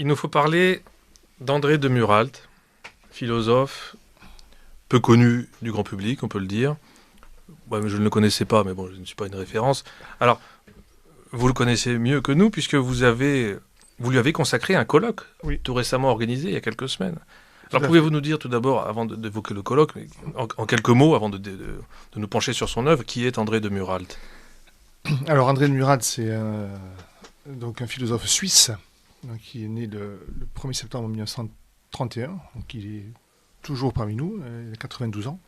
il nous faut parler d'André de Muralt, philosophe peu connu du grand public, on peut le dire. Ouais, je ne le connaissais pas, mais bon, je ne suis pas une référence. Alors, vous le connaissez mieux que nous, puisque vous lui avez consacré un colloque, Oui. tout récemment organisé, il y a quelques semaines. Tout Alors, à pouvez-vous nous dire tout d'abord, avant d'évoquer le colloque, en quelques mots, avant de nous pencher sur son œuvre, qui est André de Muralt? Alors André de Muralt, c'est donc un philosophe suisse qui est né le 1er septembre 1931. Donc il est toujours parmi nous, il a 92 ans.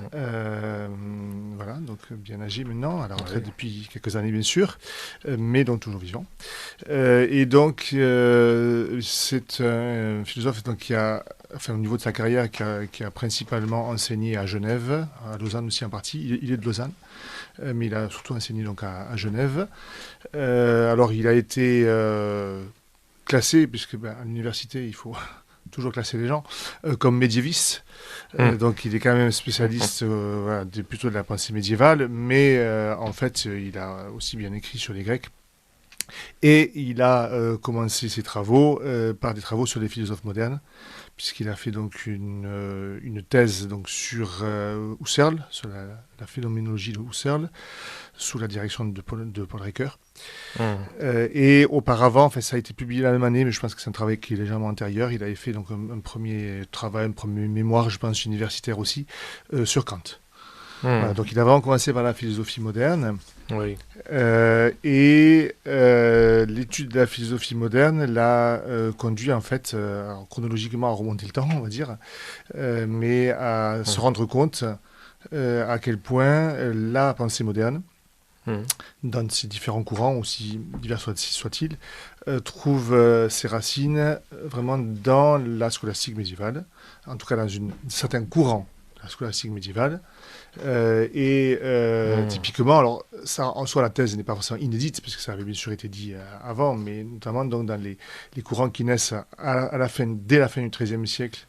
Voilà, donc bien âgé maintenant, à la retraite depuis quelques années bien sûr, mais donc toujours vivant. Et donc c'est un philosophe donc, qui a, enfin, au niveau de sa carrière, qui a principalement enseigné à Genève, à Lausanne aussi en partie. Il est de Lausanne, mais il a surtout enseigné donc à Genève. Alors il a été classé, puisque à l'université il faut toujours classer les gens, comme médiéviste. Donc il est quand même spécialiste voilà, plutôt de la pensée médiévale, mais en fait il a aussi bien écrit sur les Grecs. Et il a commencé ses travaux par des travaux sur les philosophes modernes, puisqu'il a fait donc une thèse donc, sur Husserl, sur la phénoménologie de Husserl, sous la direction de Paul Ricoeur. Et auparavant, enfin, ça a été publié la même année, mais je pense que c'est un travail qui est légèrement antérieur. Il avait fait donc un premier travail, un premier mémoire, je pense, universitaire aussi, sur Kant. Voilà, donc il a vraiment commencé par la philosophie moderne. Oui. Et l'étude de la philosophie moderne l'a conduit en fait, chronologiquement à remonter le temps, on va dire, mais à se rendre compte à quel point la pensée moderne, dans ses différents courants, aussi divers soient-ils, trouve ses racines vraiment dans la scolastique médiévale, en tout cas dans un certain courant de la scolastique médiévale. Typiquement, alors ça en soi la thèse n'est pas forcément inédite parce que ça avait bien sûr été dit avant, mais notamment donc dans les courants qui naissent dès la fin du XIIIe siècle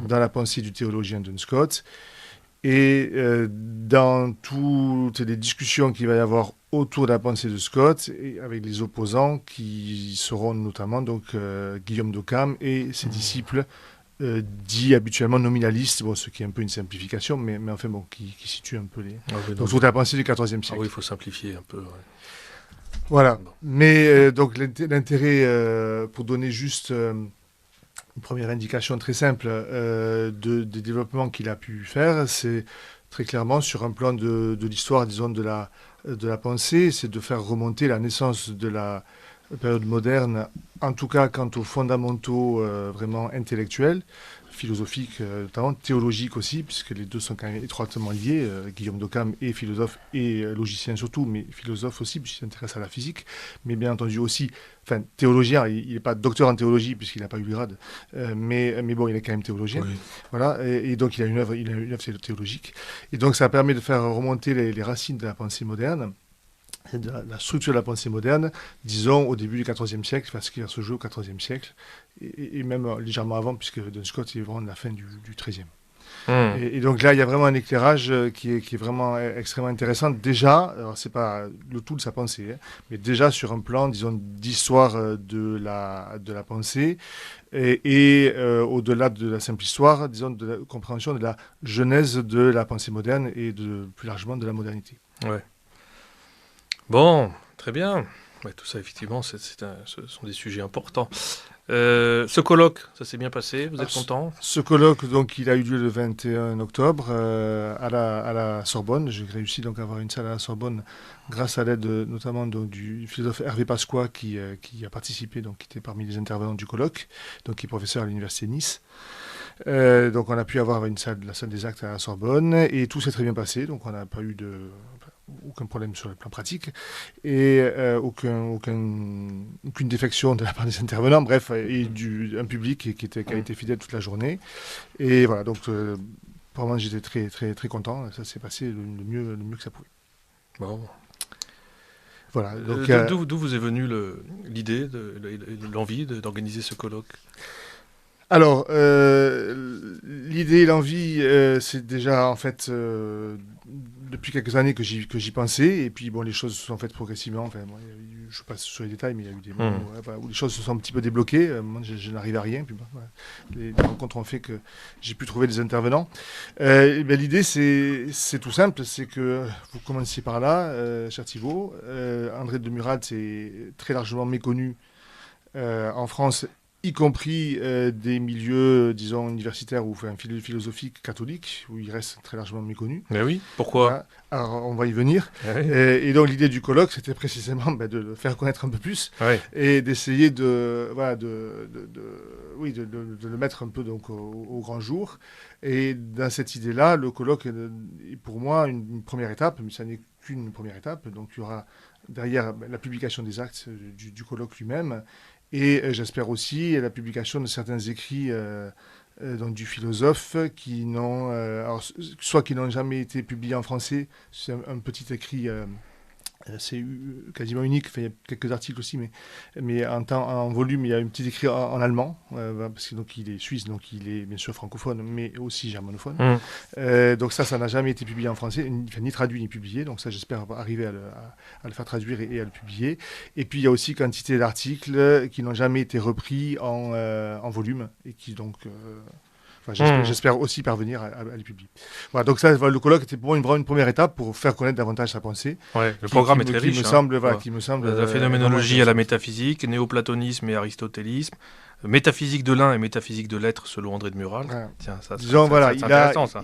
dans la pensée du théologien Duns Scotus et dans toutes les discussions qu'il va y avoir autour de la pensée de Scott et avec les opposants qui seront notamment donc Guillaume d'Occam et ses disciples dit habituellement nominaliste, bon, ce qui est un peu une simplification, mais enfin bon, qui situe un peu les... donc toute la pensée du XIVe siècle. Ah oui, il faut simplifier un peu. Ouais. Voilà. Bon. Mais donc l'intérêt, pour donner juste une première indication très simple des développements qu'il a pu faire, c'est très clairement sur un plan de l'histoire, disons, de la pensée, c'est de faire remonter la naissance de la période moderne, en tout cas quant aux fondamentaux vraiment intellectuels, philosophiques, notamment théologiques aussi, puisque les deux sont quand même étroitement liés. Guillaume d'Occam est philosophe et logicien surtout, mais philosophe aussi, puisqu'il s'intéresse à la physique, mais bien entendu aussi, enfin théologien, il n'est pas docteur en théologie, puisqu'il n'a pas eu le grade, mais bon, il est quand même théologien. Oui. Voilà, et donc il a une œuvre théologique. Et donc ça permet de faire remonter les racines de la pensée moderne, de la structure de la pensée moderne, disons au début du XIVe siècle, parce qu'il va se jouer au XIVe siècle, et même légèrement avant, puisque Duns Scotus est vraiment de la fin du XIIIe. Et donc là, il y a vraiment un éclairage qui est vraiment extrêmement intéressant. Déjà, alors c'est pas le tout de sa pensée, hein, mais déjà sur un plan, disons, d'histoire de la pensée, et au-delà de la simple histoire, disons, de la compréhension de la genèse de la pensée moderne et plus largement de la modernité. Ouais. Bon, très bien. Ouais, tout ça, effectivement, ce sont des sujets importants. Ce colloque, ça s'est bien passé, vous êtes content? Ce colloque, donc, il a eu lieu le 21 octobre à la Sorbonne. J'ai réussi donc à avoir une salle à la Sorbonne grâce à l'aide notamment donc, du philosophe Hervé Pasqua qui a participé, donc qui était parmi les intervenants du colloque, donc qui est professeur à l'université de Nice. Donc on a pu avoir la salle des actes à la Sorbonne et tout s'est très bien passé, donc on n'a pas eu aucun problème sur le plan pratique et aucune défection de la part des intervenants, bref, et un public qui a été fidèle toute la journée. Et voilà, donc vraiment j'étais très, très, très content, ça s'est passé le mieux que ça pouvait. Bon. Voilà, donc, d'où vous est venue l'idée, l'envie d'organiser ce colloque? Alors, l'idée et l'envie, c'est déjà en fait depuis quelques années que j'y pensais, et puis bon, les choses se sont faites progressivement. Enfin, moi, je passe sur les détails, mais il y a eu des moments où les choses se sont un petit peu débloquées. Moi, je n'arrive à rien. Puis, voilà, les rencontres ont fait que j'ai pu trouver des intervenants. L'idée, c'est tout simple. C'est que vous commenciez par là, cher Thibault. André de Muralt est très largement méconnu en France, y compris des milieux, disons, universitaires ou philosophiques catholiques, où il reste très largement méconnu. Mais oui, pourquoi? Voilà. Alors, on va y venir. Oui. Et donc, l'idée du colloque, c'était précisément de le faire connaître un peu plus et d'essayer de le mettre un peu donc, au grand jour. Et dans cette idée-là, le colloque est pour moi une première étape, mais ça n'est qu'une première étape. Donc, il y aura derrière la publication des actes du colloque lui-même. Et j'espère aussi la publication de certains écrits donc du philosophe qui n'ont, soit qui n'ont jamais été publiés en français, c'est un petit écrit, c'est quasiment unique, enfin, il y a quelques articles aussi, mais en volume, il y a un petit écrit en allemand, parce que donc, il est suisse, donc il est bien sûr francophone, mais aussi germanophone. Donc ça n'a jamais été publié en français, ni traduit ni publié, donc ça j'espère arriver à le faire traduire et à le publier. Et puis il y a aussi quantité d'articles qui n'ont jamais été repris en volume, et qui donc... j'espère aussi parvenir à les publier. Voilà, donc ça, le colloque était pour moi vraiment une première étape pour faire connaître davantage sa pensée. Ouais, le programme est très riche. Qui me semble de la phénoménologie à la métaphysique, néoplatonisme et aristotélisme, métaphysique de l'un et métaphysique de l'être selon André de Muralt. Ouais. Tiens, ça, disons, voilà, c'est intéressant, ça.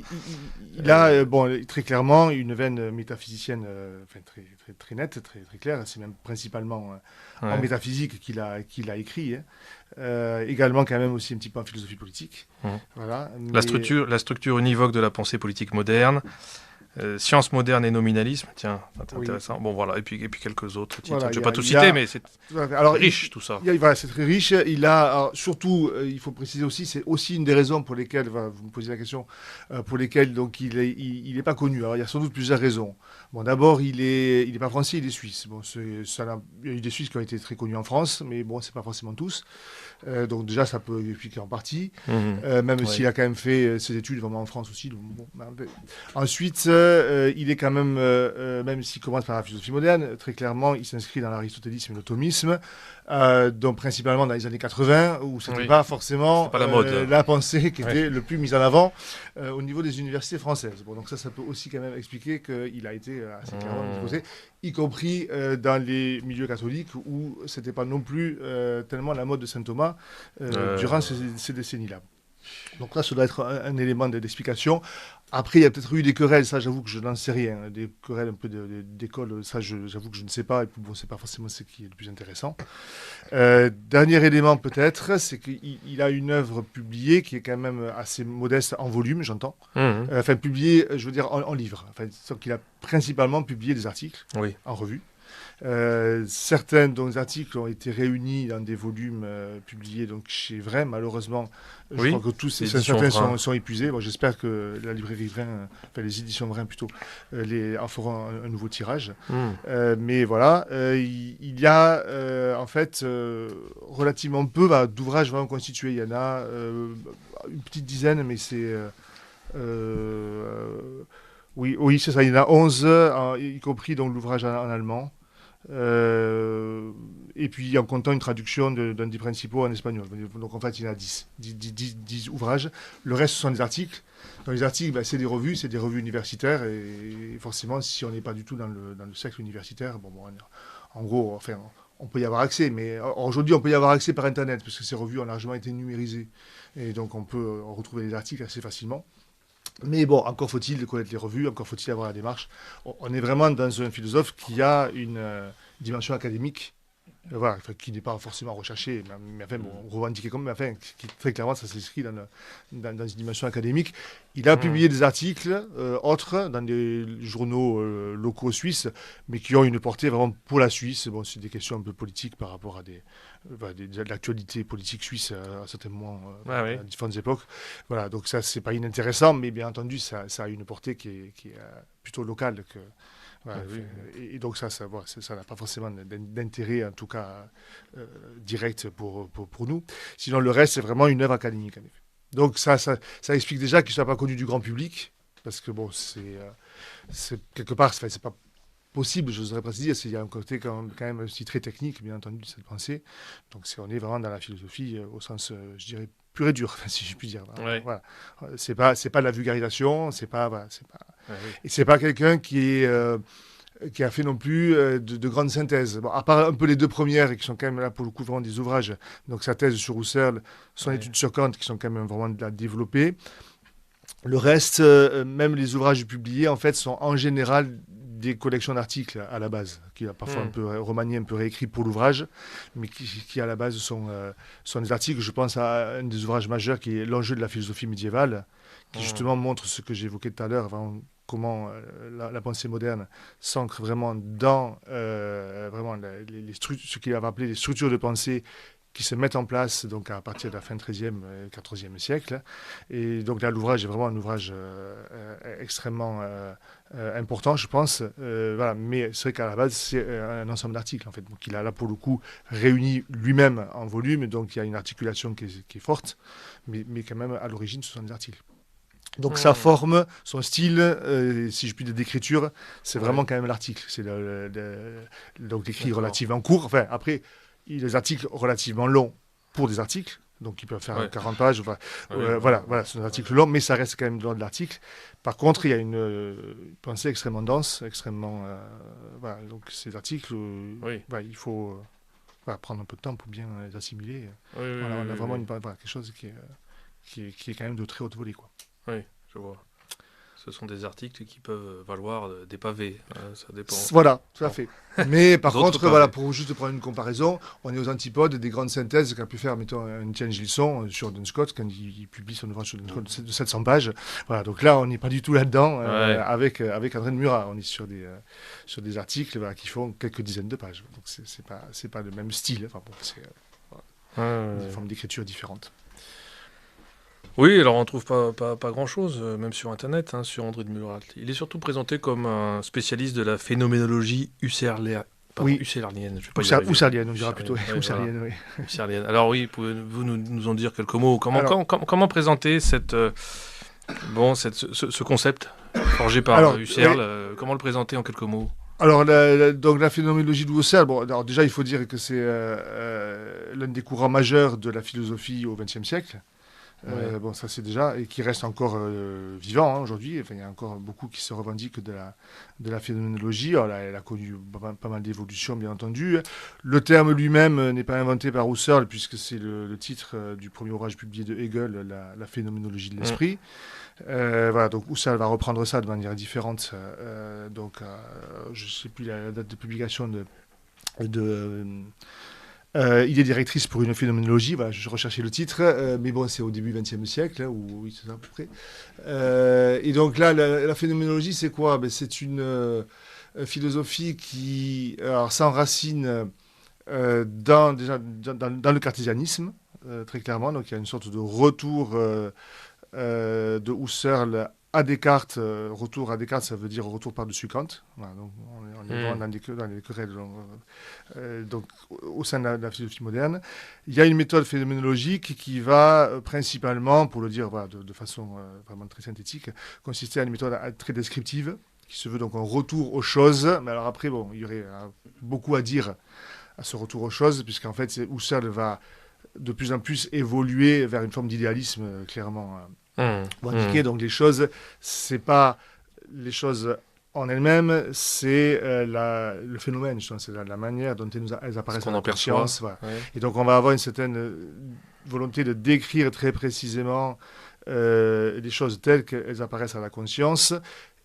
Il a très clairement une veine métaphysicienne très, très, très nette, très, très claire. C'est même principalement en métaphysique qu'il a écrit. Également quand même aussi un petit peu en philosophie politique. Voilà, mais... La structure univoque de la pensée politique moderne, science moderne et nominalisme, tiens, c'est intéressant. Bon voilà, et puis quelques autres titres. Voilà, je ne vais pas tout citer, mais c'est riche tout ça. Voilà, c'est très riche. Il a surtout, il faut préciser aussi, c'est aussi une des raisons pour lesquelles, vous me posez la question, pour lesquelles donc il est pas connu. Alors il y a sans doute plusieurs raisons. Bon, d'abord il est pas français, il est suisse. Bon, il y a eu des Suisses qui ont été très connus en France, mais bon, c'est pas forcément tous. Donc déjà, ça peut expliquer en partie, même s'il a quand même fait ses études vraiment en France aussi. Donc, bon, ensuite, il est quand même, même s'il commence par la philosophie moderne, très clairement, il s'inscrit dans l'aristotélisme et le thomisme, donc principalement dans les années 80, où c'était pas forcément pas la mode. La pensée qui était le plus mise en avant au niveau des universités françaises. Bon, donc ça peut aussi quand même expliquer qu'il a été assez clairement exposé, y compris dans les milieux catholiques, où c'était pas non plus tellement la mode de saint Thomas durant ces décennies-là. Donc là, ça doit être un élément d'explication. Après, il y a peut-être eu des querelles, ça j'avoue que je n'en sais rien. Des querelles un peu d'école, ça j'avoue que je ne sais pas. Et puis bon, c'est pas forcément ce qui est le plus intéressant. Dernier élément peut-être, c'est qu'il a une œuvre publiée qui est quand même assez modeste en volume, j'entends. Enfin, publiée, je veux dire, en livre. Enfin, donc il a principalement publié des articles en revue. Certains donc, articles ont été réunis dans des volumes publiés donc, chez Vrin. Malheureusement, je crois que tous certains sont épuisés. Bon, j'espère que la librairie Vrin, enfin les éditions Vrin plutôt, en feront un nouveau tirage. Mais voilà, il y a en fait relativement peu d'ouvrages vraiment constitués. Il y en a une petite dizaine, mais c'est... oui, c'est ça. Il y en a 11, y compris donc, l'ouvrage en allemand. Et puis en comptant une traduction d'un des principaux en espagnol. Donc en fait, il y en a 10 ouvrages. Le reste, ce sont des articles. Dans les articles, c'est des revues universitaires. Et forcément, si on n'est pas du tout dans le cercle universitaire, en gros, enfin, on peut y avoir accès. Mais aujourd'hui, on peut y avoir accès par Internet, parce que ces revues ont largement été numérisées. Et donc, on peut retrouver les articles assez facilement. Mais bon, encore faut-il connaître les revues, encore faut-il avoir la démarche. On est vraiment dans un philosophe qui a une dimension académique, qui n'est pas forcément recherchée, mais enfin, revendiquée comme, mais enfin, qui très clairement, ça s'inscrit dans une dimension académique. Il a publié des articles autres dans des journaux locaux suisses, mais qui ont une portée vraiment pour la Suisse. Bon, c'est des questions un peu politiques par rapport à de l'actualité politique suisse à certains moments, à différentes époques. Voilà, donc ça, c'est pas inintéressant, mais bien entendu, ça a une portée qui est plutôt locale. Et donc ça n'a pas forcément d'intérêt, en tout cas direct pour nous. Sinon, le reste, c'est vraiment une œuvre académique, en effet. Donc ça explique déjà qu'il ne soit pas connu du grand public, parce que bon, c'est quelque part, c'est pas possible, je voudrais préciser, il y a un côté quand même aussi très technique, bien entendu, de cette pensée. Donc on est vraiment dans la philosophie au sens, je dirais, pur et dur, si je puis dire. Ouais. Voilà. C'est pas de la vulgarisation, c'est pas, voilà, Oui. et c'est pas quelqu'un qui a fait non plus de grandes synthèses. Bon, à part un peu les deux premières, qui sont quand même là pour le coup vraiment des ouvrages. Donc sa thèse sur Husserl, son étude sur Kant, qui sont quand même vraiment développées. Le reste, même les ouvrages publiés, en fait, sont en général des collections d'articles à la base, qui a parfois un peu remanié, un peu réécrit pour l'ouvrage, mais qui à la base sont des articles. Je pense à un des ouvrages majeurs qui est L'enjeu de la philosophie médiévale, qui justement montre ce que j'évoquais tout à l'heure, comment la pensée moderne s'ancre vraiment dans vraiment ce qu'il avait appelé les structures de pensée qui se mettent en place donc à partir de la fin 13e et 14e siècle. Et donc là, l'ouvrage est vraiment un ouvrage extrêmement important, je pense. Voilà. Mais c'est vrai qu'à la base, c'est un ensemble d'articles, en fait. Donc il a là, pour le coup, réuni lui-même en volume. Donc il y a une articulation qui est forte. Mais quand même, à l'origine, ce sont des articles. Donc sa forme, son style, si je puis dire, d'écriture, c'est vraiment quand même l'article. C'est donc l'écrit relativement court. Enfin, après, il y a des articles relativement longs pour des articles. Donc, ils peuvent faire 40 pages. Enfin, voilà, c'est un article long, mais ça reste quand même dans de l'article. Par contre, il y a une pensée extrêmement dense, extrêmement... voilà, donc, ces articles, il faut prendre un peu de temps pour bien les assimiler. Voilà, on a vraiment quelque chose qui est quand même de très haute volée, quoi. Oui, je vois. Ce sont des articles qui peuvent valoir des pavés. Ça dépend. Voilà, tout à fait. Mais par contre, pavés. voilà, pour juste prendre une comparaison, on est aux antipodes des grandes synthèses qu'a pu faire, mettons, un Etienne Gilson sur Duns Scott, quand il publie son ouvrage sur Duns Scott de 700 pages. Voilà, donc là, on n'est pas du tout là-dedans avec André de Murat. On est sur des articles qui font quelques dizaines de pages. Donc c'est pas le même style. Enfin bon, c'est des formes d'écriture différentes. Oui, alors on ne trouve pas grand-chose, même sur Internet, sur André de Murat. Il est surtout présenté comme un spécialiste de la phénoménologie husserlienne. Husserlienne, on dira plutôt. Husserlienne, oui. Husserlienne. Alors oui, pouvez-vous nous en dire quelques mots ? Comment présenter ce concept forgé par Husserl comment le présenter en quelques mots ? Alors, donc la phénoménologie de Husserl, alors déjà, il faut dire que c'est l'un des courants majeurs de la philosophie au XXe siècle. Ça c'est déjà, et qui reste encore vivant aujourd'hui. Enfin, il y a encore beaucoup qui se revendiquent de la phénoménologie. Alors, elle a connu pas mal d'évolutions, bien entendu. Le terme lui-même n'est pas inventé par Husserl, puisque c'est le titre du premier ouvrage publié de Hegel, la phénoménologie de l'esprit. Voilà, donc Husserl va reprendre ça de manière différente. Je ne sais plus la date de publication idée directrice pour une phénoménologie, voilà, je recherchais le titre, mais bon, c'est au début du XXe siècle, oui, c'est ça à peu près. Et donc là, la phénoménologie, c'est quoi ? C'est une philosophie qui s'enracine dans le cartésianisme, très clairement. Donc il y a une sorte de retour de Husserl à Descartes. Retour à Descartes, ça veut dire retour par-dessus Kant. Voilà, donc on est vraiment dans les querelles donc, au sein de la philosophie moderne. Il y a une méthode phénoménologique qui va principalement, pour le dire de façon vraiment très synthétique, consister à une méthode très descriptive, qui se veut donc un retour aux choses. Mais alors après, il y aurait beaucoup à dire à ce retour aux choses, puisqu'en fait, Husserl va de plus en plus évoluer vers une forme d'idéalisme clairement indiqué. Donc les choses, c'est pas les choses en elles-mêmes, c'est le phénomène, c'est la manière dont elles apparaissent en conscience. Voilà. Ouais. Et donc on va avoir une certaine volonté de décrire très précisément les choses telles qu'elles apparaissent à la conscience.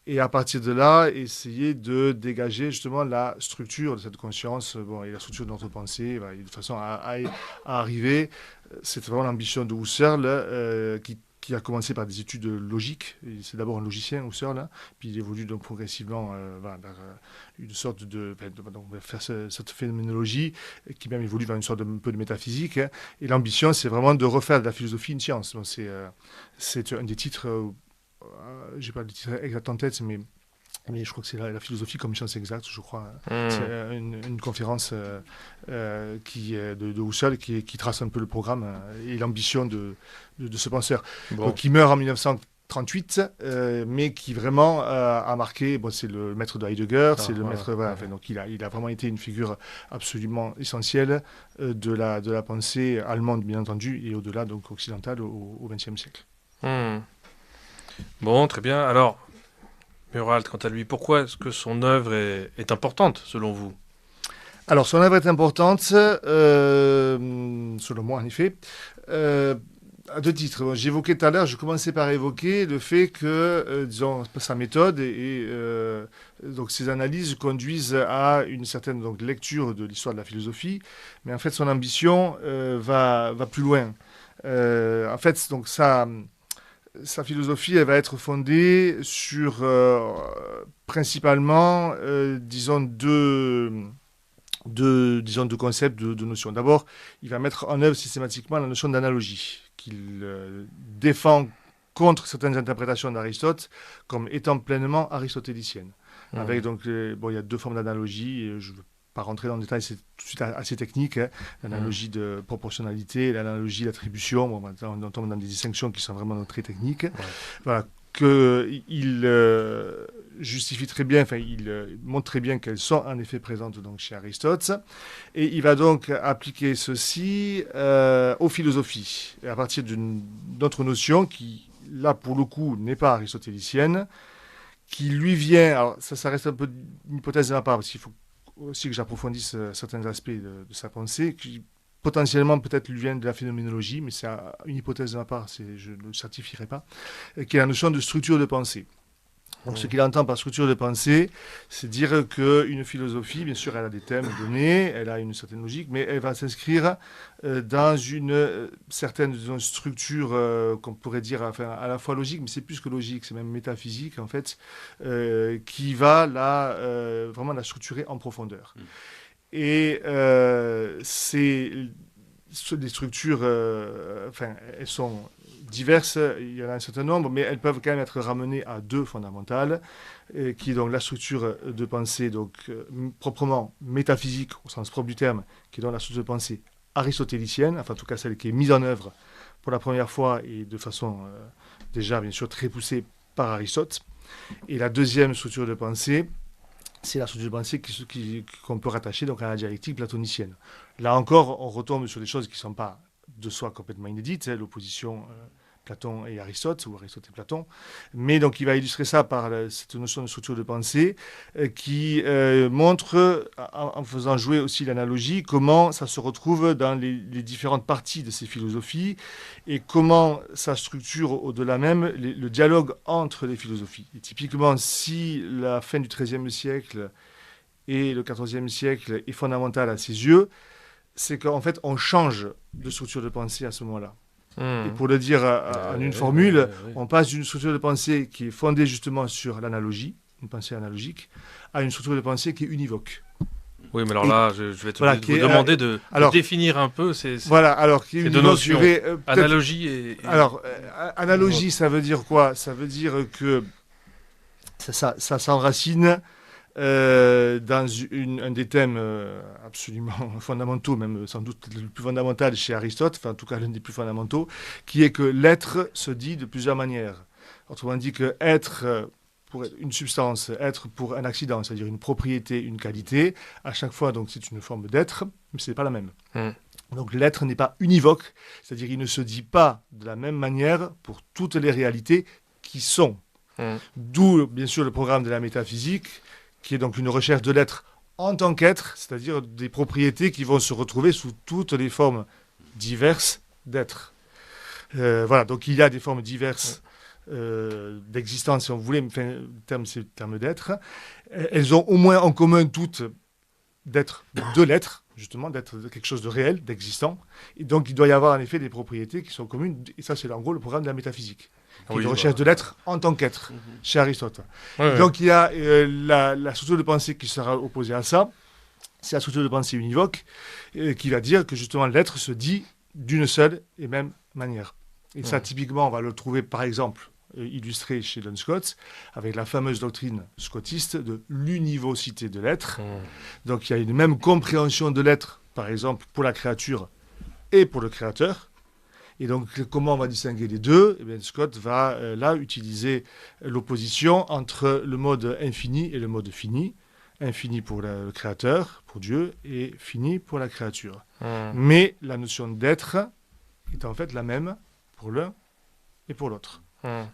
Et à partir de là, essayer de dégager justement la structure de cette conscience et la structure de notre pensée, de façon à arriver. C'est vraiment l'ambition de Husserl qui a commencé par des études logiques. C'est d'abord un logicien, Husserl, puis il évolue donc progressivement vers une sorte faire cette phénoménologie qui même évolue vers une sorte un peu de métaphysique. Et l'ambition, c'est vraiment de refaire de la philosophie une science. Donc, c'est un des titres... j'ai pas le titre exact en tête, mais je crois que c'est la philosophie comme science exacte, je crois. C'est une conférence de Husserl qui trace un peu le programme et l'ambition de ce penseur. Donc, qui meurt en 1900 38, mais qui vraiment a marqué, bon, c'est le maître de Heidegger, c'est le maître, voilà, enfin, donc il a vraiment été une figure absolument essentielle de la pensée allemande, bien entendu, et au-delà, donc occidentale, au XXe siècle. Bon, très bien. Alors, Muralt, quant à lui, pourquoi est-ce que son œuvre est importante, selon vous? Alors, son œuvre est importante, selon moi, en effet. À deux titres. Bon, j'évoquais tout à l'heure, je commençais par évoquer le fait que, disons, sa méthode donc ses analyses conduisent à une certaine donc, lecture de l'histoire de la philosophie, mais en fait, son ambition va plus loin. En fait, donc, sa philosophie, elle va être fondée sur principalement, disons, deux concepts, deux notions. D'abord, il va mettre en œuvre systématiquement la notion d'analogie, qu'il défend contre certaines interprétations d'Aristote comme étant pleinement aristotéliciennes. Avec donc, bon, il y a deux formes d'analogie, je ne veux pas rentrer dans le détail, c'est tout de suite assez technique, hein. L'analogie de proportionnalité, l'analogie d'attribution, bon, on tombe dans des distinctions qui sont vraiment très techniques. Voilà, qu'il justifie très bien, enfin, il montre très bien qu'elles sont en effet présentes donc, chez Aristote. Et il va donc appliquer ceci aux philosophies, à partir d'une autre notion qui, là, pour le coup, n'est pas aristotélicienne, qui lui vient, alors ça reste un peu une hypothèse de ma part, parce qu'il faut aussi que j'approfondisse certains aspects de sa pensée, qui potentiellement peut-être lui vient de la phénoménologie, mais c'est une hypothèse de ma part, je ne le certifierai pas, qui est la notion de structure de pensée. Donc ce qu'il entend par structure de pensée, c'est dire qu'une philosophie, bien sûr, elle a des thèmes donnés, elle a une certaine logique, mais elle va s'inscrire dans une certaine structure qu'on pourrait dire enfin, à la fois logique, mais c'est plus que logique, c'est même métaphysique, en fait, qui va vraiment la structurer en profondeur. Et c'est des structures, enfin, elles sont diverses, il y en a un certain nombre, mais elles peuvent quand même être ramenées à deux fondamentales, qui est donc la structure de pensée, donc proprement métaphysique au sens propre du terme, qui est donc la structure de pensée aristotélicienne, enfin en tout cas celle qui est mise en œuvre pour la première fois et de façon déjà bien sûr très poussée par Aristote. Et la deuxième structure de pensée, c'est la structure de pensée qu'on peut rattacher donc à la dialectique platonicienne. Là encore, on retombe sur des choses qui ne sont pas de soi complètement inédites, hein, l'opposition Platon et Aristote, ou Aristote et Platon. Mais donc il va illustrer ça par cette notion de structure de pensée qui montre, en faisant jouer aussi l'analogie, comment ça se retrouve dans les différentes parties de ces philosophies et comment ça structure au-delà même le dialogue entre les philosophies. Et typiquement, si la fin du XIIIe siècle et le XIVe siècle est fondamentale à ses yeux, c'est qu'en fait, on change de structure de pensée à ce moment-là. Et pour le dire en une formule, on passe d'une structure de pensée qui est fondée justement sur l'analogie, une pensée analogique, à une structure de pensée qui est univoque. Oui, mais alors là, je vais vous demander de définir un peu ces deux notions. Analogie et... Alors, analogie, ça veut dire quoi? Ça veut dire que ça s'enracine dans un des thèmes absolument fondamentaux, même sans doute le plus fondamental chez Aristote, enfin en tout cas l'un des plus fondamentaux, qui est que l'être se dit de plusieurs manières. Autrement dit que être pour une substance, être pour un accident, c'est-à-dire une propriété, une qualité, à chaque fois donc c'est une forme d'être, mais ce n'est pas la même. Donc l'être n'est pas univoque, c'est-à-dire il ne se dit pas de la même manière pour toutes les réalités qui sont. D'où bien sûr le programme de la métaphysique, qui est donc une recherche de l'être en tant qu'être, c'est-à-dire des propriétés qui vont se retrouver sous toutes les formes diverses d'être. Voilà, donc il y a des formes diverses d'existence, si on voulait, enfin, le terme c'est le terme d'être. Elles ont au moins en commun toutes d'être de l'être, justement, d'être quelque chose de réel, d'existant. Et donc il doit y avoir en effet des propriétés qui sont communes, et ça c'est en gros le programme de la métaphysique. Qui recherche de l'être en tant qu'être, chez Aristote. Donc il y a la structure de pensée qui sera opposée à ça, c'est la structure de pensée univoque, qui va dire que justement l'être se dit d'une seule et même manière. Et ça typiquement on va le trouver par exemple illustré chez Duns Scott, avec la fameuse doctrine scottiste de l'univocité de l'être. Donc il y a une même compréhension de l'être, par exemple pour la créature et pour le créateur. Et donc, comment on va distinguer les deux? Eh bien, Scott va là utiliser l'opposition entre le mode infini et le mode fini. Infini pour le créateur, pour Dieu, et fini pour la créature. Mais la notion d'être est en fait la même pour l'un et pour l'autre.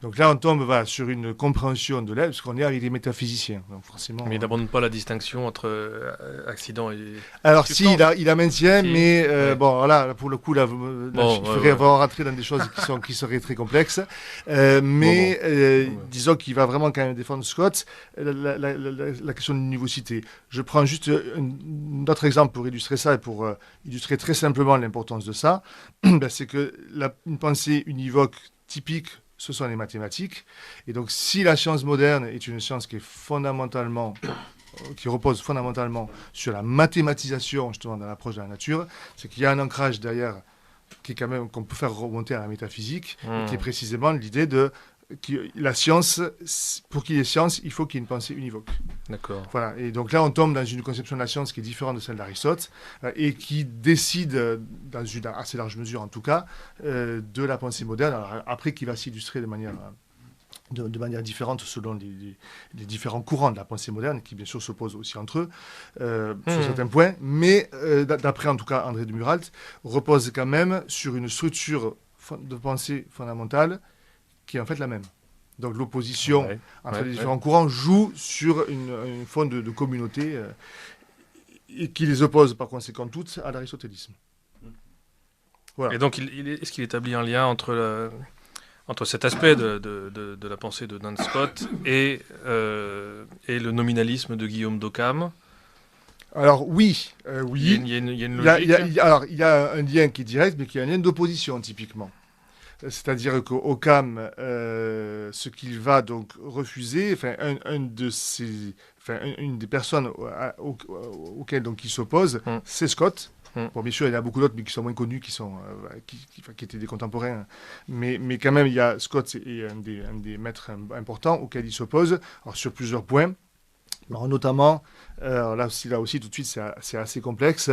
Donc là, on tombe sur une compréhension de l'être, parce qu'on est avec des métaphysiciens. Donc forcément, mais il n'abandonne pas la distinction entre accident et... Alors si, il la maintient, Si. mais Ouais. bon, voilà, pour le coup, là, il faudrait avoir rentrer dans des choses qui seraient très complexes. Disons qu'il va vraiment quand même défendre Scott, la question de nivocité. Je prends juste un autre exemple pour illustrer ça et pour illustrer très simplement l'importance de ça. C'est que une pensée univoque typique, ce sont les mathématiques. Et donc, si la science moderne est une science qui repose fondamentalement sur la mathématisation, justement, dans l'approche de la nature, c'est qu'il y a un ancrage derrière qui est quand même, qu'on peut faire remonter à la métaphysique, qui est précisément l'idée de la science, pour qu'il y ait science, il faut qu'il y ait une pensée univoque. D'accord. Voilà. Et donc là, on tombe dans une conception de la science qui est différente de celle d'Aristote et qui décide, dans une assez large mesure en tout cas, de la pensée moderne. Alors, après, qui va s'illustrer de manière différente selon les différents courants de la pensée moderne, qui bien sûr s'opposent aussi entre eux sur certains points. Mais d'après en tout cas André de Muralt, repose quand même sur une structure de pensée fondamentale qui est en fait la même. Donc l'opposition entre les différents courants joue sur une forme de communauté et qui les oppose par conséquent toutes à l'aristotélisme. Voilà. Et donc est-ce qu'il établit un lien entre cet aspect de la pensée de Duns Scott et le nominalisme de Guillaume d'Occam? Alors oui. Il y a une logique. Il y a un lien qui est direct, mais qui est un lien d'opposition typiquement. C'est-à-dire qu'Occam, ce qu'il va donc refuser, une des personnes auxquelles donc, il s'oppose, c'est Scott. Bon, bien sûr, il y en a beaucoup d'autres, mais qui sont moins connus, qui étaient des contemporains. Mais quand même, il y a Scott est un des maîtres importants auxquels il s'oppose, alors, sur plusieurs points. Alors, notamment, là aussi, tout de suite, c'est assez complexe.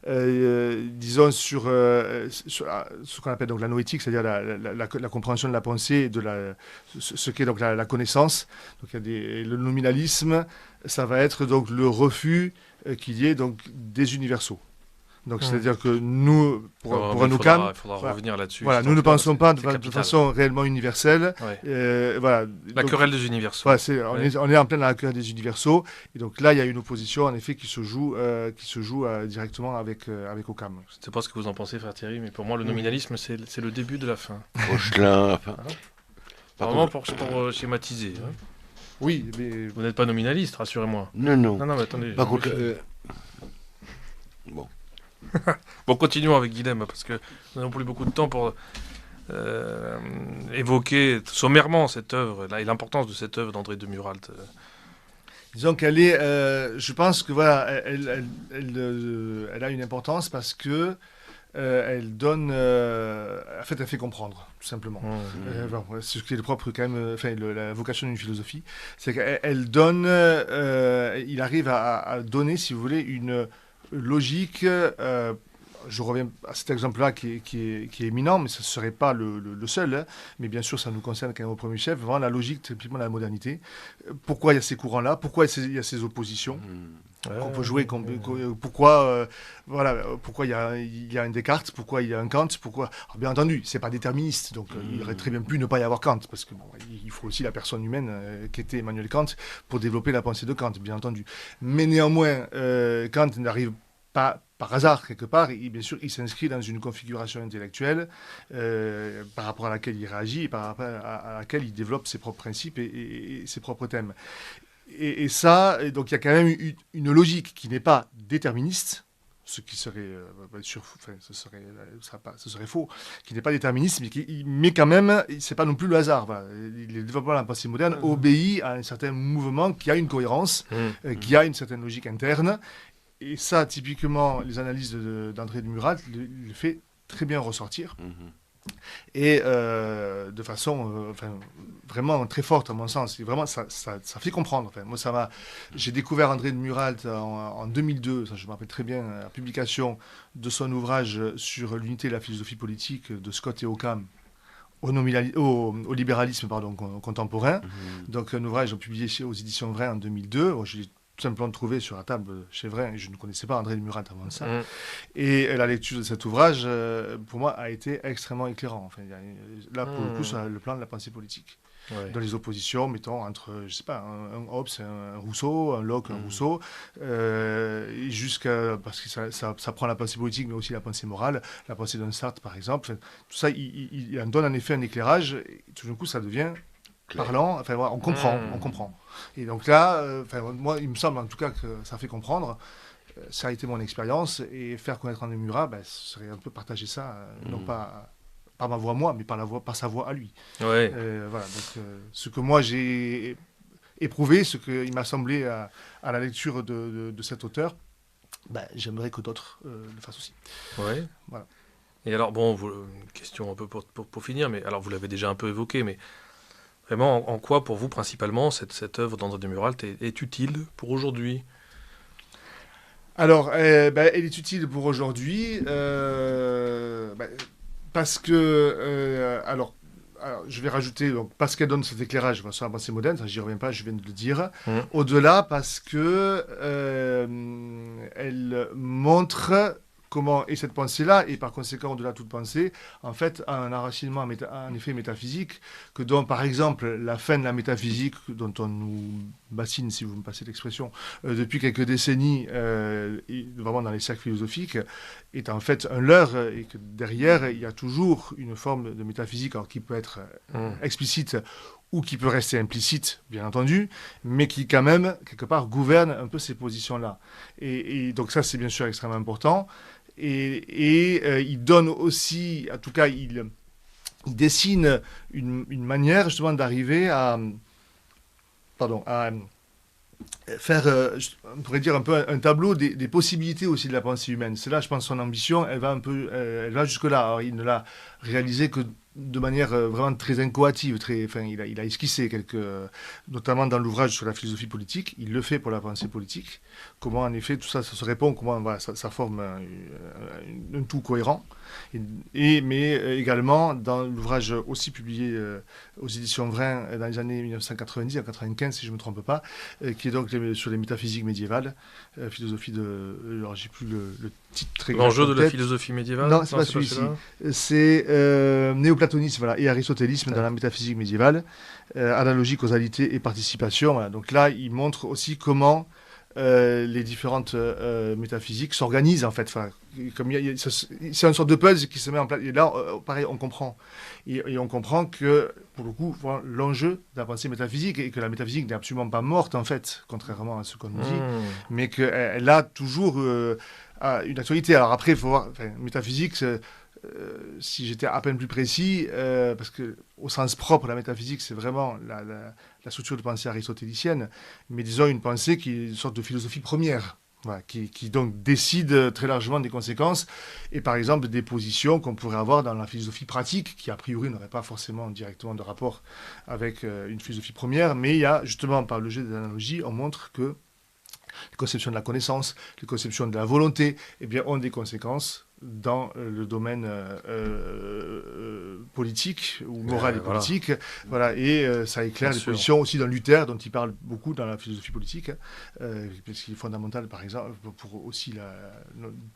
Disons sur ce qu'on appelle donc la noétique, c'est-à-dire la compréhension de la pensée et de ce qu'est donc la connaissance. Donc, le nominalisme, ça va être donc le refus qu'il y ait donc des universaux. Donc, c'est-à-dire que nous, pour un Occam, il faudra revenir là-dessus. Voilà, nous ne pensons pas de façon réellement universelle. La querelle des universaux. On est en plein dans la querelle des universaux. Et donc là, il y a une opposition, en effet, qui se joue directement avec Occam. Je ne sais pas ce que vous en pensez, frère Thierry, mais pour moi, le nominalisme, c'est le début de la fin. Rochelin, Vraiment pour schématiser. Oui, mais... Vous n'êtes pas nominaliste, rassurez-moi. Non, mais attendez. Par contre, Bon, continuons avec Guilhem, parce que nous n'avons plus beaucoup de temps pour évoquer sommairement cette œuvre et l'importance de cette œuvre d'André de Muralt. Disons qu'elle est... je pense que voilà, elle a une importance parce que elle donne... en fait, elle fait comprendre, tout simplement. C'est ce qui est le propre, quand même, la vocation d'une philosophie. C'est qu'elle donne... il arrive à donner, si vous voulez, une logique... je reviens à cet exemple-là qui est éminent, mais ce ne serait pas le seul. Hein. Mais bien sûr, ça nous concerne quand même au premier chef. Vraiment la logique, typiquement de la modernité. Pourquoi il y a ces courants-là? Pourquoi il y a ces oppositions qu'on peut jouer? Pourquoi il y a un Descartes? Pourquoi il y a un Kant? Pourquoi? Alors, bien entendu, c'est pas déterministe. Donc, il aurait très bien pu ne pas y avoir Kant. Parce que il faut aussi la personne humaine qu'était Emmanuel Kant pour développer la pensée de Kant, bien entendu. Mais néanmoins, Kant n'arrive pas par hasard, quelque part, bien sûr, il s'inscrit dans une configuration intellectuelle par rapport à laquelle il réagit et par rapport à laquelle il développe ses propres principes et ses propres thèmes. Et ça, donc il y a quand même une logique qui n'est pas déterministe, ce qui serait, ce serait faux, qui n'est pas déterministe, mais quand même, c'est pas non plus le hasard. Voilà. Le développement de la pensée moderne obéit à un certain mouvement qui a une cohérence, qui a une certaine logique interne. Et ça, typiquement, les analyses d'André de Muralt le fait très bien ressortir. et de façon vraiment très forte, à mon sens. Et vraiment, ça fait comprendre. Enfin, moi, j'ai découvert André de Muralt en 2002, ça je me rappelle très bien, la publication de son ouvrage sur l'unité et la philosophie politique de Scott et Occam au libéralisme contemporain. Donc un ouvrage publié aux éditions Vrin en 2002. Je l'ai tout simplement trouvé sur la table chez Vrin et je ne connaissais pas André de Murat avant ça. Et la lecture de cet ouvrage, pour moi, a été extrêmement éclairant. Enfin, là, pour le coup, sur le plan de la pensée politique. Dans les oppositions, mettons, entre, je sais pas, un Hobbes, un Rousseau, un Locke, un Rousseau, jusqu'à, parce que ça prend la pensée politique, mais aussi la pensée morale, la pensée d'un Sartre, par exemple. Enfin, tout ça, il en donne en effet un éclairage, et tout d'un coup, ça devient parlant, enfin, voilà, on comprend. Et donc là, moi, il me semble en tout cas que ça fait comprendre. Ça a été mon expérience, et faire connaître André Murat, ce serait un peu partager ça, non pas par ma voix à moi, mais par sa voix à lui. Ouais. Voilà, donc ce que moi j'ai éprouvé, ce qu'il m'a semblé à la lecture de cet auteur, j'aimerais que d'autres le fassent aussi. Ouais. Voilà. Et alors, bon, une question un peu pour finir, mais alors vous l'avez déjà un peu évoqué, mais vraiment, en quoi pour vous principalement cette œuvre d'André de Muralt est utile pour aujourd'hui? Alors, elle est utile pour aujourd'hui parce que, alors, je vais rajouter, donc, parce qu'elle donne cet éclairage sur la pensée moderne, ça j'y reviens pas, je viens de le dire. Au-delà, parce que elle montre comment est cette pensée-là, et par conséquent, au-delà de toute pensée, en fait, a un enracinement en effet métaphysique, que dont, par exemple, la fin de la métaphysique, dont on nous bassine, si vous me passez l'expression, depuis quelques décennies, vraiment dans les cercles philosophiques, est en fait un leurre, et que derrière, il y a toujours une forme de métaphysique, alors qui peut être explicite, ou qui peut rester implicite, bien entendu, mais qui quand même, quelque part, gouverne un peu ces positions-là. Et donc ça, c'est bien sûr extrêmement important. Et il donne aussi, en tout cas, il dessine une manière justement d'arriver à faire, on pourrait dire un peu un tableau des possibilités aussi de la pensée humaine. C'est là, je pense, son ambition, elle va jusque-là. Alors, il ne l'a réalisé que de manière vraiment très inchoative. Il a esquissé notamment dans l'ouvrage sur la philosophie politique, il le fait pour la pensée politique. Comment, en effet, tout ça se répond, comment ça forme un tout cohérent. Mais également, dans l'ouvrage aussi publié aux éditions Vrin dans les années 1990 à 95, si je ne me trompe pas, qui est donc sur les métaphysiques médiévales, philosophie de... Alors, j'ai plus le titre très grave. L'enjeu de la philosophie médiévale? Non, c'est pas celui-ci. C'est néoplatonisme et aristotélisme dans la métaphysique médiévale, analogie, causalité et participation. Voilà. Donc là, il montre aussi comment les différentes métaphysiques s'organisent en fait. C'est une sorte de puzzle qui se met en place. Et là, pareil, on comprend. Et on comprend que, pour le coup, voilà, l'enjeu de la pensée métaphysique est que la métaphysique n'est absolument pas morte, en fait, contrairement à ce qu'on nous dit, mais qu'elle a toujours une actualité. Alors après, il faut voir, métaphysique, si j'étais à peine plus précis, parce que au sens propre, la métaphysique, c'est vraiment la structure de pensée aristotélicienne, mais disons une pensée qui est une sorte de philosophie première, voilà, qui donc décide très largement des conséquences, et par exemple des positions qu'on pourrait avoir dans la philosophie pratique, qui a priori n'aurait pas forcément directement de rapport avec une philosophie première, mais il y a justement, par le jeu des analogies, on montre que les conceptions de la connaissance, les conceptions de la volonté, ont des conséquences dans le domaine politique ou moral et politique. Voilà. Et ça éclaire les positions aussi dans Luther, dont il parle beaucoup dans la philosophie politique, parce qu'il est fondamental, par exemple, pour aussi,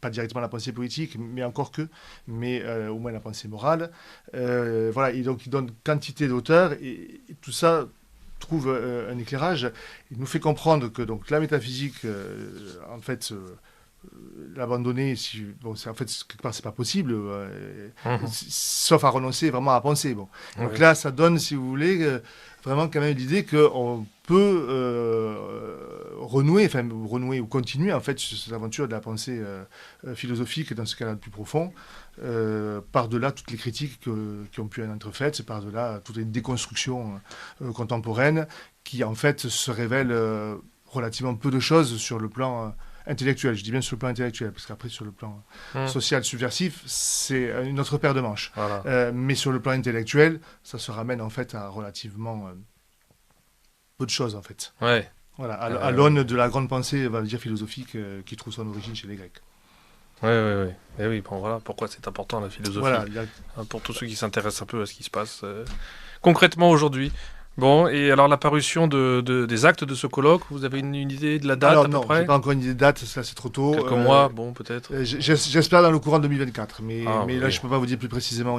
pas directement la pensée politique, mais encore que, mais au moins la pensée morale. Voilà. Et donc, il donne quantité d'auteurs, et tout ça trouve un éclairage. Il nous fait comprendre que donc, la métaphysique, en fait, l'abandonner, en fait, quelque part, c'est pas possible, sauf à renoncer vraiment à penser. Bon. Donc là, ça donne, si vous voulez, vraiment quand même l'idée qu'on peut renouer ou continuer, en fait, cette aventure de la pensée philosophique, dans ce cas-là le plus profond, par-delà toutes les critiques qui ont pu en être faites, par-delà toutes les déconstructions contemporaines, qui, en fait, se révèlent relativement peu de choses sur le plan intellectuel. Je dis bien sur le plan intellectuel, parce qu'après, sur le plan Hum. social subversif, c'est une autre paire de manches. Voilà. Mais sur le plan intellectuel, ça se ramène en fait à relativement peu de choses en fait. Ouais. Voilà, à l'aune de la grande pensée, on va dire philosophique, qui trouve son origine chez les Grecs. Ouais. Et oui, bon, voilà pourquoi c'est important la philosophie. Voilà, Pour tous ceux qui s'intéressent un peu à ce qui se passe concrètement aujourd'hui. Bon, et alors la parution des actes de ce colloque, vous avez une idée de la date alors à peu non, près? j'ai pas encore une idée de date, ça c'est trop tôt. Quelques mois, bon, peut-être. J'espère dans le courant 2024, mais Ah, là oui. je peux pas vous dire plus précisément.